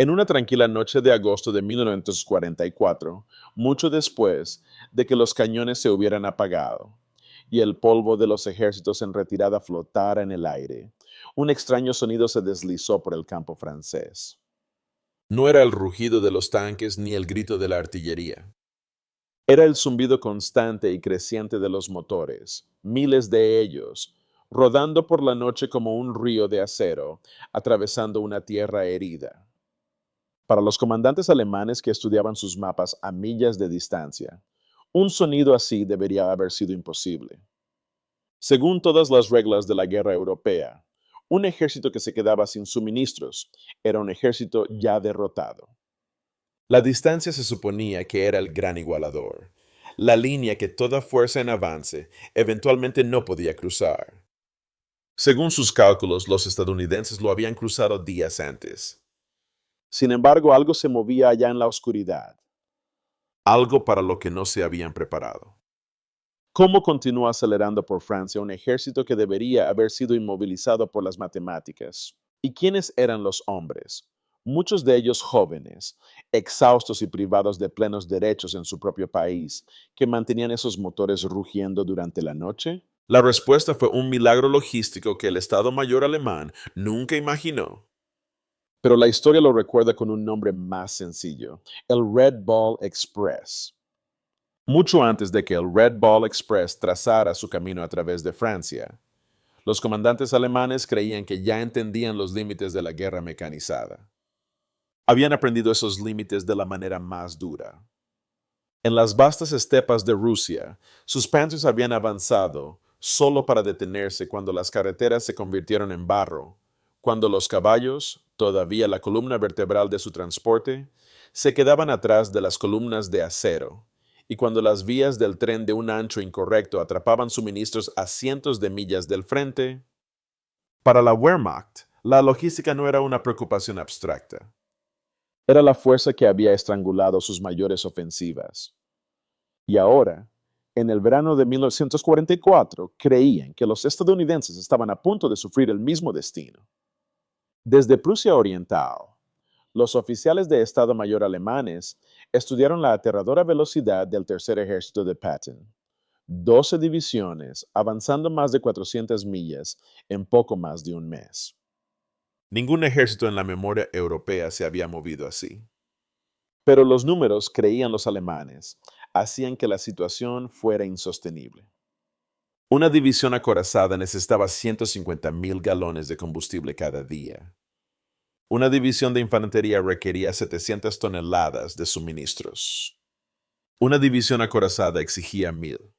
En una tranquila noche de agosto de 1944, mucho después de que los cañones se hubieran apagado y el polvo de los ejércitos en retirada flotara en el aire, un extraño sonido se deslizó por el campo francés. No era el rugido de los tanques ni el grito de la artillería. Era el zumbido constante y creciente de los motores, miles de ellos, rodando por la noche como un río de acero, atravesando una tierra herida. Para los comandantes alemanes que estudiaban sus mapas a millas de distancia, un sonido así debería haber sido imposible. Según todas las reglas de la guerra europea, un ejército que se quedaba sin suministros era un ejército ya derrotado. La distancia se suponía que era el gran igualador, la línea que toda fuerza en avance eventualmente no podía cruzar. Según sus cálculos, los estadounidenses lo habían cruzado días antes. Sin embargo, algo se movía allá en la oscuridad, algo para lo que no se habían preparado. ¿Cómo continúa acelerando por Francia un ejército que debería haber sido inmovilizado por las matemáticas? ¿Y quiénes eran los hombres? Muchos de ellos jóvenes, exhaustos y privados de plenos derechos en su propio país, que mantenían esos motores rugiendo durante la noche. La respuesta fue un milagro logístico que el Estado Mayor alemán nunca imaginó. Pero la historia lo recuerda con un nombre más sencillo, el Red Ball Express. Mucho antes de que el Red Ball Express trazara su camino a través de Francia, los comandantes alemanes creían que ya entendían los límites de la guerra mecanizada. Habían aprendido esos límites de la manera más dura. En las vastas estepas de Rusia, sus panzers habían avanzado solo para detenerse cuando las carreteras se convirtieron en barro, cuando los caballos, todavía la columna vertebral de su transporte, se quedaban atrás de las columnas de acero, y cuando las vías del tren de un ancho incorrecto atrapaban suministros a cientos de millas del frente. Para la Wehrmacht, la logística no era una preocupación abstracta. Era la fuerza que había estrangulado sus mayores ofensivas. Y ahora, en el verano de 1944, creían que los estadounidenses estaban a punto de sufrir el mismo destino. Desde Prusia Oriental, los oficiales de Estado Mayor alemanes estudiaron la aterradora velocidad del Tercer Ejército de Patton. 12 divisiones, avanzando más de 400 millas en poco más de un mes. Ningún ejército en la memoria europea se había movido así. Pero los números, creían los alemanes, hacían que la situación fuera insostenible. Una división acorazada necesitaba 150,000 galones de combustible cada día. Una división de infantería requería 700 toneladas de suministros. Una división acorazada exigía 1,000.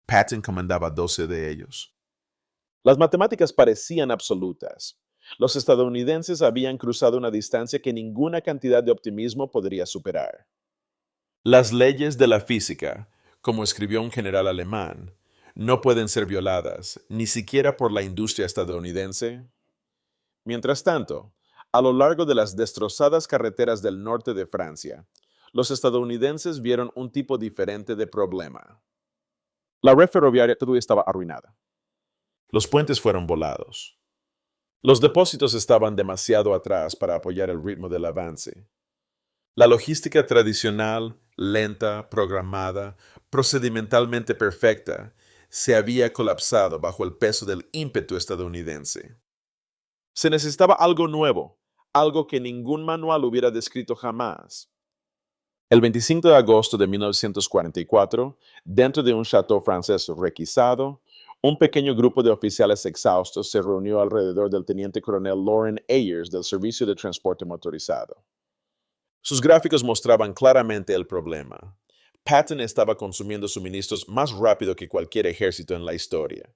Patton comandaba 12 de ellos. Las matemáticas parecían absolutas. Los estadounidenses habían cruzado una distancia que ninguna cantidad de optimismo podría superar. Las leyes de la física, como escribió un general alemán, no pueden ser violadas, ni siquiera por la industria estadounidense. Mientras tanto, a lo largo de las destrozadas carreteras del norte de Francia, los estadounidenses vieron un tipo diferente de problema. La red ferroviaria todavía estaba arruinada. Los puentes fueron volados. Los depósitos estaban demasiado atrás para apoyar el ritmo del avance. La logística tradicional, lenta, programada, procedimentalmente perfecta, se había colapsado bajo el peso del ímpetu estadounidense. Se necesitaba algo nuevo, algo que ningún manual hubiera descrito jamás. El 25 de agosto de 1944, dentro de un chateau francés requisado, un pequeño grupo de oficiales exhaustos se reunió alrededor del teniente coronel Loren Ayers del Servicio de Transporte Motorizado. Sus gráficos mostraban claramente el problema. Patton estaba consumiendo suministros más rápido que cualquier ejército en la historia.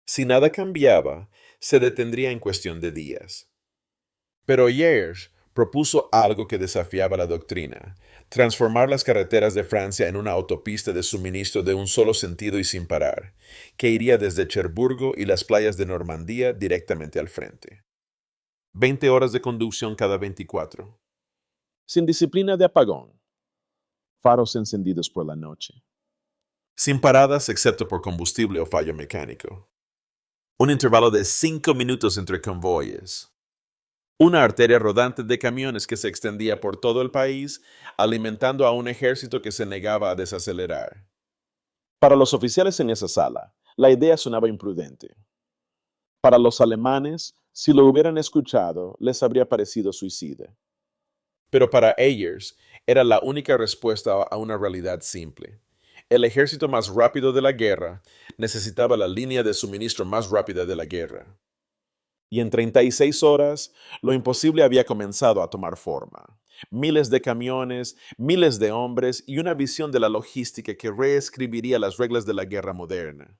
Si nada cambiaba, se detendría en cuestión de días. Pero Ayers propuso algo que desafiaba la doctrina: transformar las carreteras de Francia en una autopista de suministro de un solo sentido y sin parar, que iría desde Cherburgo y las playas de Normandía directamente al frente. 20 horas de conducción cada 24. Sin disciplina de apagón. Faros encendidos por la noche. Sin paradas excepto por combustible o fallo mecánico. Un intervalo de 5 minutos entre convoyes. Una arteria rodante de camiones que se extendía por todo el país, alimentando a un ejército que se negaba a desacelerar. Para los oficiales en esa sala, la idea sonaba imprudente. Para los alemanes, si lo hubieran escuchado, les habría parecido suicida. Pero para Ayers era la única respuesta a una realidad simple. El ejército más rápido de la guerra necesitaba la línea de suministro más rápida de la guerra. Y en 36 horas, lo imposible había comenzado a tomar forma. Miles de camiones, miles de hombres y una visión de la logística que reescribiría las reglas de la guerra moderna.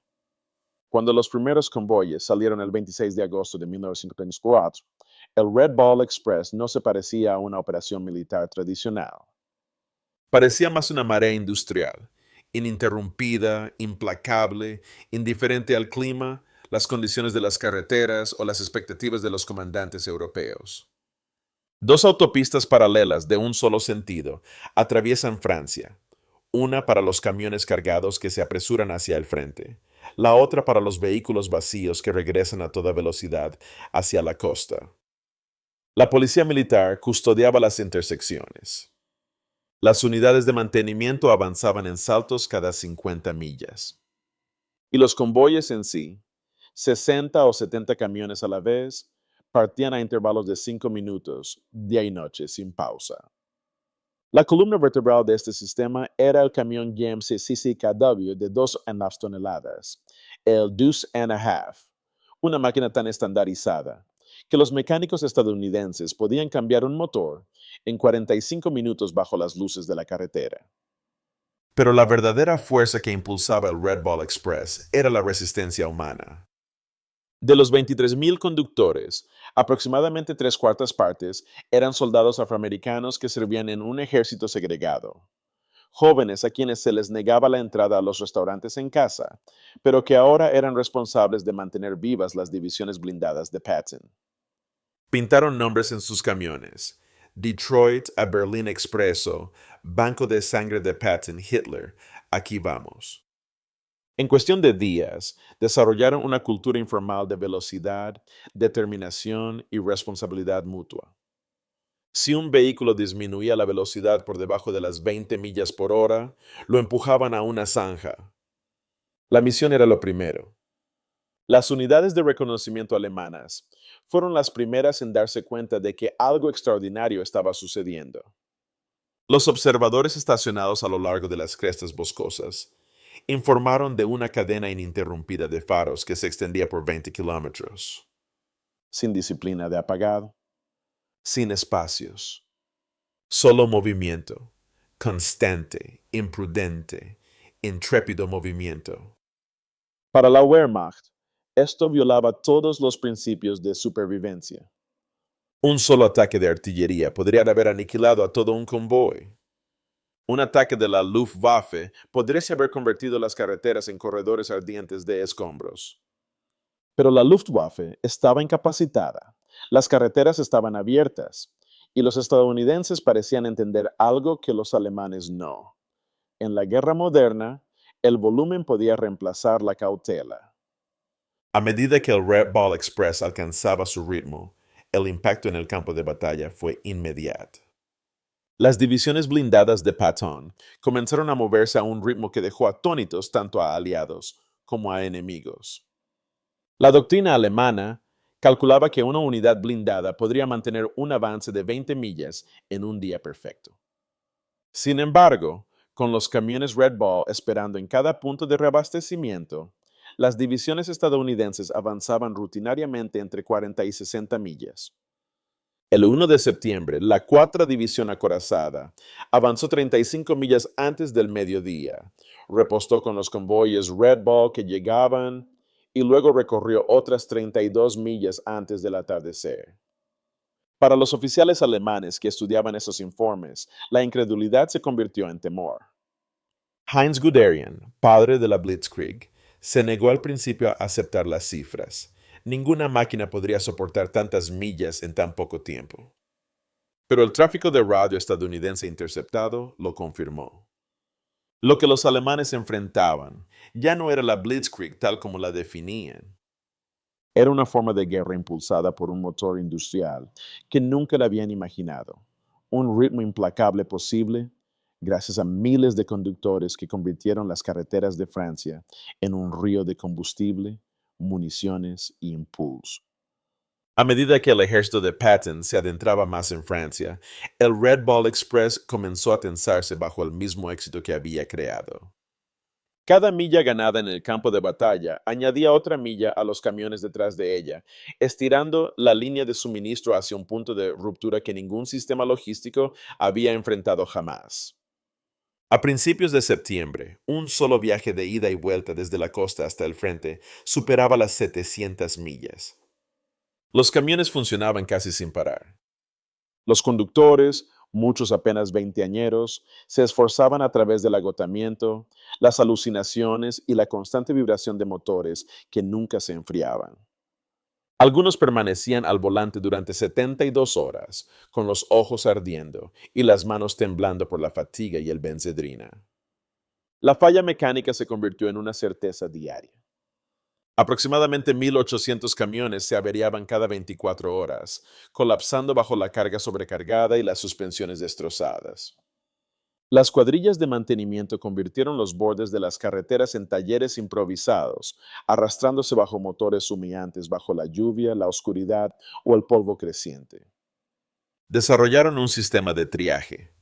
Cuando los primeros convoyes salieron el 26 de agosto de 1934, el Red Ball Express no se parecía a una operación militar tradicional. Parecía más una marea industrial, ininterrumpida, implacable, indiferente al clima, las condiciones de las carreteras o las expectativas de los comandantes europeos. Dos autopistas paralelas de un solo sentido atraviesan Francia, una para los camiones cargados que se apresuran hacia el frente, la otra para los vehículos vacíos que regresan a toda velocidad hacia la costa. La policía militar custodiaba las intersecciones. Las unidades de mantenimiento avanzaban en saltos cada 50 millas. Y los convoyes en sí, 60 o 70 camiones a la vez, partían a intervalos de 5 minutos, día y noche, sin pausa. La columna vertebral de este sistema era el camión GMC CCKW de 2,5 toneladas, el Deuce and a Half, una máquina tan estandarizada que los mecánicos estadounidenses podían cambiar un motor en 45 minutos bajo las luces de la carretera. Pero la verdadera fuerza que impulsaba el Red Ball Express era la resistencia humana. De los 23,000 conductores, aproximadamente 3/4 partes eran soldados afroamericanos que servían en un ejército segregado. Jóvenes a quienes se les negaba la entrada a los restaurantes en casa, pero que ahora eran responsables de mantener vivas las divisiones blindadas de Patton. Pintaron nombres en sus camiones. Detroit a Berlín Expreso, Banco de Sangre de Patton, Hitler, aquí vamos. En cuestión de días, desarrollaron una cultura informal de velocidad, determinación y responsabilidad mutua. Si un vehículo disminuía la velocidad por debajo de las 20 millas por hora, lo empujaban a una zanja. La misión era lo primero. Las unidades de reconocimiento alemanas fueron las primeras en darse cuenta de que algo extraordinario estaba sucediendo. Los observadores estacionados a lo largo de las crestas boscosas informaron de una cadena ininterrumpida de faros que se extendía por 20 kilómetros. Sin disciplina de apagado, sin espacios, solo movimiento, constante, imprudente, intrépido movimiento. Para la Wehrmacht, esto violaba todos los principios de supervivencia. Un solo ataque de artillería podría haber aniquilado a todo un convoy. Un ataque de la Luftwaffe podría haber convertido las carreteras en corredores ardientes de escombros. Pero la Luftwaffe estaba incapacitada, las carreteras estaban abiertas, y los estadounidenses parecían entender algo que los alemanes no. En la guerra moderna, el volumen podía reemplazar la cautela. A medida que el Red Ball Express alcanzaba su ritmo, el impacto en el campo de batalla fue inmediato. Las divisiones blindadas de Patton comenzaron a moverse a un ritmo que dejó atónitos tanto a aliados como a enemigos. La doctrina alemana calculaba que una unidad blindada podría mantener un avance de 20 millas en un día perfecto. Sin embargo, con los camiones Red Ball esperando en cada punto de reabastecimiento, las divisiones estadounidenses avanzaban rutinariamente entre 40 y 60 millas. El 1 de septiembre, la 4ª División Acorazada avanzó 35 millas antes del mediodía, repostó con los convoyes Red Ball que llegaban y luego recorrió otras 32 millas antes del atardecer. Para los oficiales alemanes que estudiaban esos informes, la incredulidad se convirtió en temor. Heinz Guderian, padre de la Blitzkrieg, se negó al principio a aceptar las cifras. Ninguna máquina podría soportar tantas millas en tan poco tiempo. Pero el tráfico de radio estadounidense interceptado lo confirmó. Lo que los alemanes enfrentaban ya no era la Blitzkrieg tal como la definían. Era una forma de guerra impulsada por un motor industrial que nunca le habían imaginado. Un ritmo implacable posible gracias a miles de conductores que convirtieron las carreteras de Francia en un río de combustible, municiones y impulso. A medida que el ejército de Patton se adentraba más en Francia, el Red Ball Express comenzó a tensarse bajo el mismo éxito que había creado. Cada milla ganada en el campo de batalla añadía otra milla a los camiones detrás de ella, estirando la línea de suministro hacia un punto de ruptura que ningún sistema logístico había enfrentado jamás. A principios de septiembre, un solo viaje de ida y vuelta desde la costa hasta el frente superaba las 700 millas. Los camiones funcionaban casi sin parar. Los conductores, muchos apenas veinteañeros, se esforzaban a través del agotamiento, las alucinaciones y la constante vibración de motores que nunca se enfriaban. Algunos permanecían al volante durante 72 horas, con los ojos ardiendo y las manos temblando por la fatiga y el benzedrina. La falla mecánica se convirtió en una certeza diaria. Aproximadamente 1.800 camiones se averiaban cada 24 horas, colapsando bajo la carga sobrecargada y las suspensiones destrozadas. Las cuadrillas de mantenimiento convirtieron los bordes de las carreteras en talleres improvisados, arrastrándose bajo motores humeantes bajo la lluvia, la oscuridad o el polvo creciente. Desarrollaron un sistema de triaje.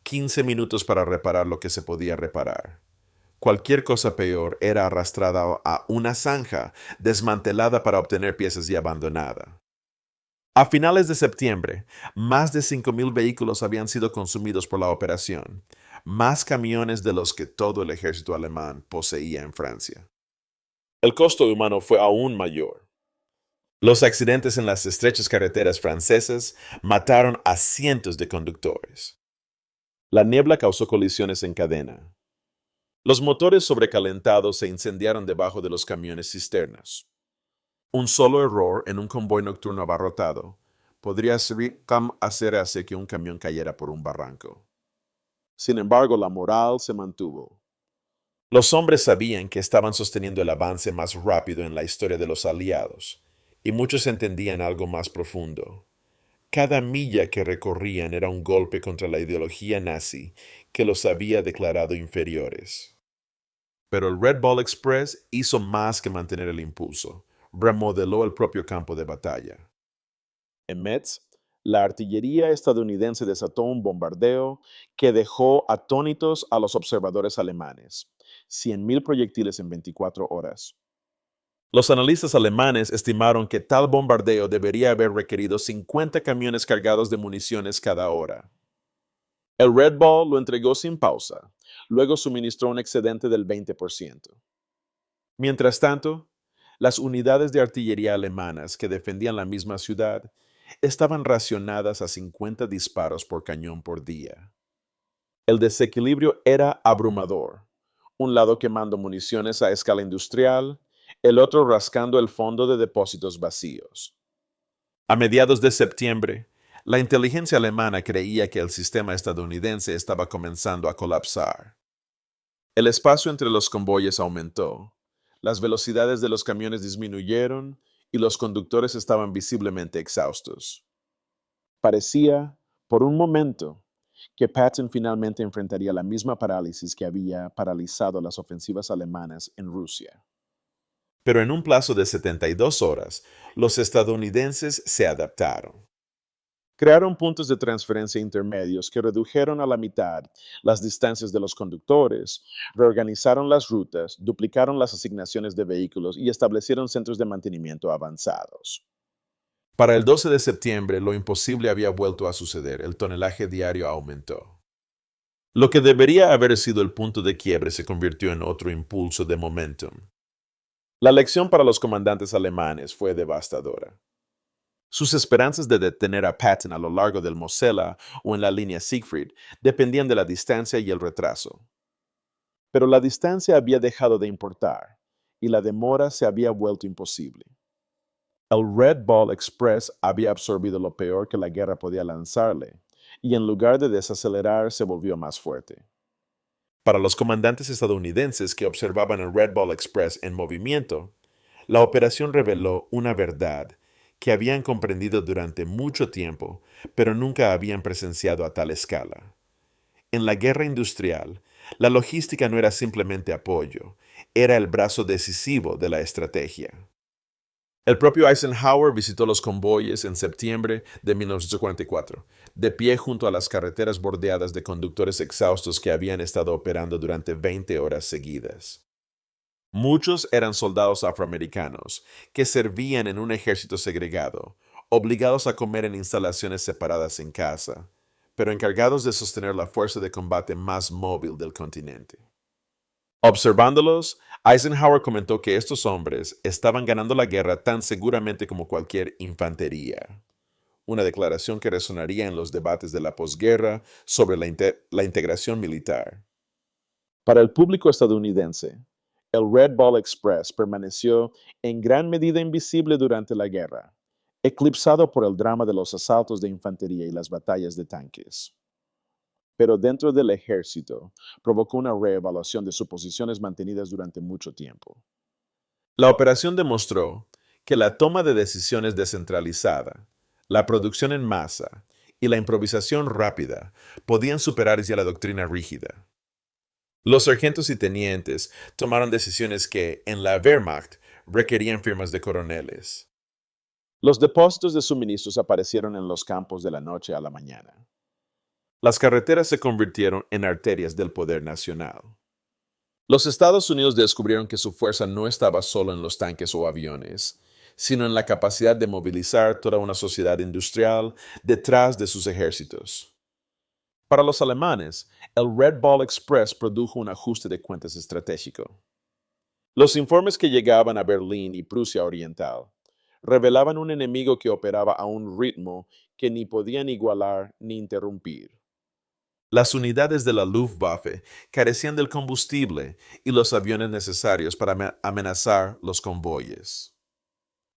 15 minutos para reparar lo que se podía reparar. Cualquier cosa peor era arrastrada a una zanja, desmantelada para obtener piezas y abandonada. A finales de septiembre, más de 5,000 vehículos habían sido consumidos por la operación, más camiones de los que todo el ejército alemán poseía en Francia. El costo humano fue aún mayor. Los accidentes en las estrechas carreteras francesas mataron a cientos de conductores. La niebla causó colisiones en cadena. Los motores sobrecalentados se incendiaron debajo de los camiones cisternas. Un solo error en un convoy nocturno abarrotado podría hacer que un camión cayera por un barranco. Sin embargo, la moral se mantuvo. Los hombres sabían que estaban sosteniendo el avance más rápido en la historia de los aliados, y muchos entendían algo más profundo. Cada milla que recorrían era un golpe contra la ideología nazi que los había declarado inferiores. Pero el Red Ball Express hizo más que mantener el impulso. Remodeló el propio campo de batalla. En Metz, la artillería estadounidense desató un bombardeo que dejó atónitos a los observadores alemanes. 100,000 proyectiles en 24 horas. Los analistas alemanes estimaron que tal bombardeo debería haber requerido 50 camiones cargados de municiones cada hora. El Red Ball lo entregó sin pausa. Luego suministró un excedente del 20%. Mientras tanto, las unidades de artillería alemanas que defendían la misma ciudad estaban racionadas a 50 disparos por cañón por día. El desequilibrio era abrumador. Un lado quemando municiones a escala industrial, el otro rascando el fondo de depósitos vacíos. A mediados de septiembre, la inteligencia alemana creía que el sistema estadounidense estaba comenzando a colapsar. El espacio entre los convoyes aumentó, las velocidades de los camiones disminuyeron y los conductores estaban visiblemente exhaustos. Parecía, por un momento, que Patton finalmente enfrentaría la misma parálisis que había paralizado las ofensivas alemanas en Rusia. Pero en un plazo de 72 horas, los estadounidenses se adaptaron. Crearon puntos de transferencia intermedios que redujeron a la mitad las distancias de los conductores, reorganizaron las rutas, duplicaron las asignaciones de vehículos y establecieron centros de mantenimiento avanzados. Para el 12 de septiembre, lo imposible había vuelto a suceder. El tonelaje diario aumentó. Lo que debería haber sido el punto de quiebre se convirtió en otro impulso de momentum. La lección para los comandantes alemanes fue devastadora. Sus esperanzas de detener a Patton a lo largo del Mosela o en la línea Siegfried dependían de la distancia y el retraso. Pero la distancia había dejado de importar y la demora se había vuelto imposible. El Red Ball Express había absorbido lo peor que la guerra podía lanzarle y en lugar de desacelerar se volvió más fuerte. Para los comandantes estadounidenses que observaban el Red Ball Express en movimiento, La operación reveló una verdad que habían comprendido durante mucho tiempo, pero nunca habían presenciado a tal escala. En la guerra industrial, la logística no era simplemente apoyo, era el brazo decisivo de la estrategia. El propio Eisenhower visitó los convoyes en septiembre de 1944, de pie junto a las carreteras bordeadas de conductores exhaustos que habían estado operando durante 20 horas seguidas. Muchos eran soldados afroamericanos que servían en un ejército segregado, obligados a comer en instalaciones separadas en casa, pero encargados de sostener la fuerza de combate más móvil del continente. Observándolos, Eisenhower comentó que estos hombres estaban ganando la guerra tan seguramente como cualquier infantería, una declaración que resonaría en los debates de la posguerra sobre la integración militar. Para el público estadounidense, el Red Ball Express permaneció en gran medida invisible durante la guerra, eclipsado por el drama de los asaltos de infantería y las batallas de tanques. Pero dentro del ejército provocó una reevaluación de suposiciones mantenidas durante mucho tiempo. La operación demostró que la toma de decisiones descentralizada, la producción en masa y la improvisación rápida podían superar ya la doctrina rígida. Los sargentos y tenientes tomaron decisiones que, en la Wehrmacht, requerían firmas de coroneles. Los depósitos de suministros aparecieron en los campos de la noche a la mañana. Las carreteras se convirtieron en arterias del poder nacional. Los Estados Unidos descubrieron que su fuerza no estaba solo en los tanques o aviones, sino en la capacidad de movilizar toda una sociedad industrial detrás de sus ejércitos. Para los alemanes, el Red Ball Express produjo un ajuste de cuentas estratégico. Los informes que llegaban a Berlín y Prusia Oriental revelaban un enemigo que operaba a un ritmo que ni podían igualar ni interrumpir. Las unidades de la Luftwaffe carecían del combustible y los aviones necesarios para amenazar los convoyes.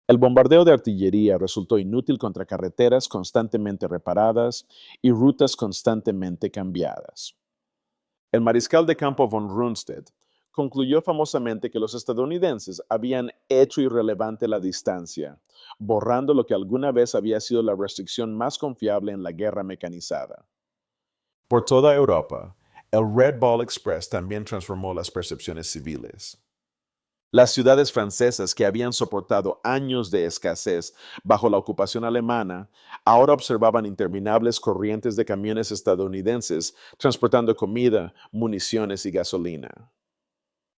El bombardeo de artillería resultó inútil contra carreteras constantemente reparadas y rutas constantemente cambiadas. El mariscal de campo von Rundstedt concluyó famosamente que los estadounidenses habían hecho irrelevante la distancia, borrando lo que alguna vez había sido la restricción más confiable en la guerra mecanizada. Por toda Europa, el Red Ball Express también transformó las percepciones civiles. Las ciudades francesas que habían soportado años de escasez bajo la ocupación alemana, ahora observaban interminables corrientes de camiones estadounidenses transportando comida, municiones y gasolina.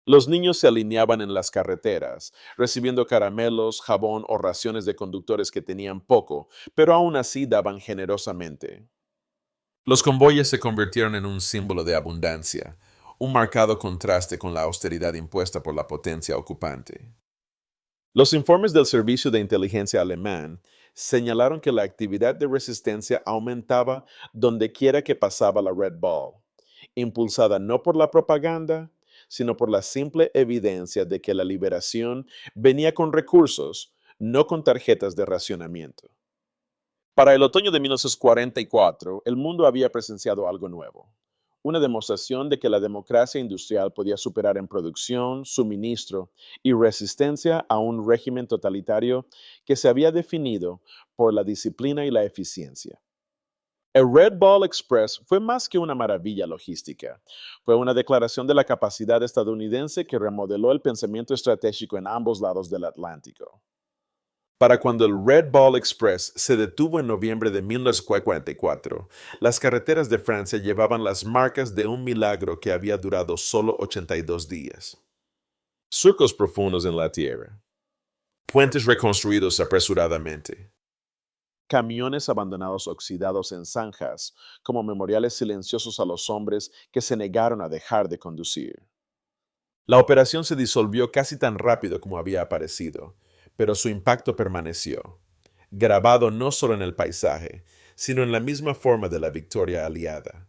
Los niños se alineaban en las carreteras, recibiendo caramelos, jabón o raciones de conductores que tenían poco, pero aún así daban generosamente. Los convoyes se convirtieron en un símbolo de abundancia, un marcado contraste con la austeridad impuesta por la potencia ocupante. Los informes del Servicio de Inteligencia alemán señalaron que la actividad de resistencia aumentaba donde quiera que pasaba la Red Ball, impulsada no por la propaganda, sino por la simple evidencia de que la liberación venía con recursos, no con tarjetas de racionamiento. Para el otoño de 1944, el mundo había presenciado algo nuevo, una demostración de que la democracia industrial podía superar en producción, suministro y resistencia a un régimen totalitario que se había definido por la disciplina y la eficiencia. El Red Ball Express fue más que una maravilla logística, fue una declaración de la capacidad estadounidense que remodeló el pensamiento estratégico en ambos lados del Atlántico. Para cuando el Red Ball Express se detuvo en noviembre de 1944, las carreteras de Francia llevaban las marcas de un milagro que había durado solo 82 días. Surcos profundos en la tierra, puentes reconstruidos apresuradamente, camiones abandonados oxidados en zanjas como memoriales silenciosos a los hombres que se negaron a dejar de conducir. La operación se disolvió casi tan rápido como había aparecido, pero su impacto permaneció, grabado no solo en el paisaje, sino en la misma forma de la victoria aliada.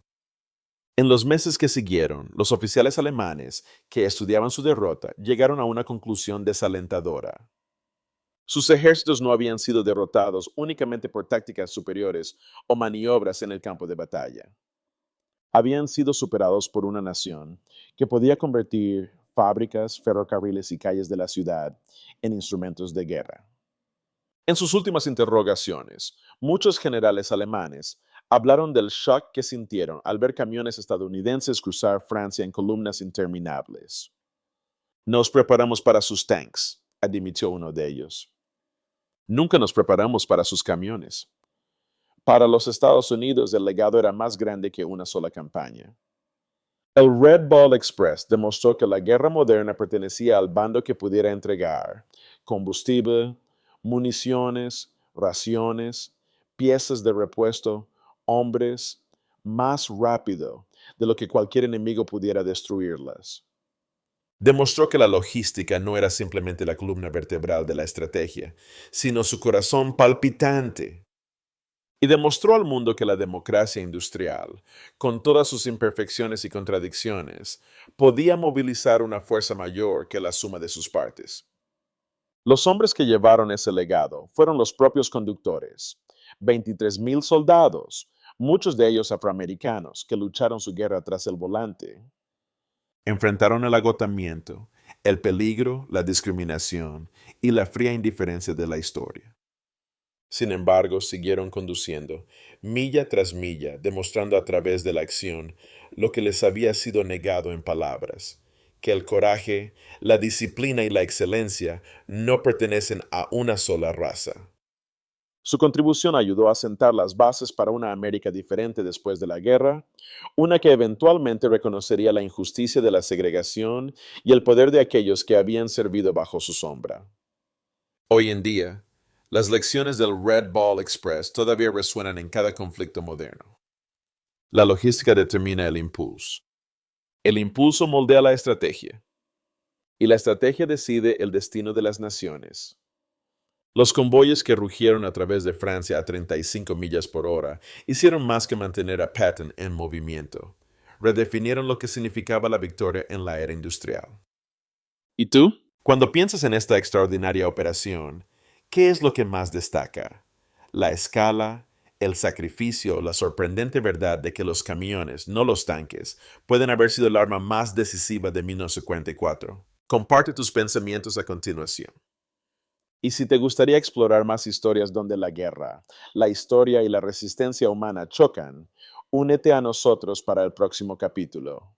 En los meses que siguieron, los oficiales alemanes que estudiaban su derrota llegaron a una conclusión desalentadora. Sus ejércitos no habían sido derrotados únicamente por tácticas superiores o maniobras en el campo de batalla. Habían sido superados por una nación que podía convertir fábricas, ferrocarriles y calles de la ciudad en instrumentos de guerra. En sus últimas interrogaciones, muchos generales alemanes hablaron del shock que sintieron al ver camiones estadounidenses cruzar Francia en columnas interminables. Nos preparamos para sus tanks, admitió uno de ellos. Nunca nos preparamos para sus camiones. Para los Estados Unidos el legado era más grande que una sola campaña. El Red Ball Express demostró que la guerra moderna pertenecía al bando que pudiera entregar combustible, municiones, raciones, piezas de repuesto, hombres, más rápido de lo que cualquier enemigo pudiera destruirlas. Demostró que la logística no era simplemente la columna vertebral de la estrategia, sino su corazón palpitante. Y demostró al mundo que la democracia industrial, con todas sus imperfecciones y contradicciones, podía movilizar una fuerza mayor que la suma de sus partes. Los hombres que llevaron ese legado fueron los propios conductores, 23,000 soldados, muchos de ellos afroamericanos, que lucharon su guerra tras el volante. Enfrentaron el agotamiento, el peligro, la discriminación y la fría indiferencia de la historia. Sin embargo, siguieron conduciendo, milla tras milla, demostrando a través de la acción lo que les había sido negado en palabras, que el coraje, la disciplina y la excelencia no pertenecen a una sola raza. Su contribución ayudó a sentar las bases para una América diferente después de la guerra, una que eventualmente reconocería la injusticia de la segregación y el poder de aquellos que habían servido bajo su sombra. Hoy en día, las lecciones del Red Ball Express todavía resuenan en cada conflicto moderno. La logística determina el impulso. El impulso moldea la estrategia. Y la estrategia decide el destino de las naciones. Los convoyes que rugieron a través de Francia a 35 millas por hora hicieron más que mantener a Patton en movimiento. Redefinieron lo que significaba la victoria en la era industrial. ¿Y tú? Cuando piensas en esta extraordinaria operación, ¿qué es lo que más destaca? La escala, el sacrificio, la sorprendente verdad de que los camiones, no los tanques, pueden haber sido el arma más decisiva de 1944. Comparte tus pensamientos a continuación. Y si te gustaría explorar más historias donde la guerra, la historia y la resistencia humana chocan, únete a nosotros para el próximo capítulo.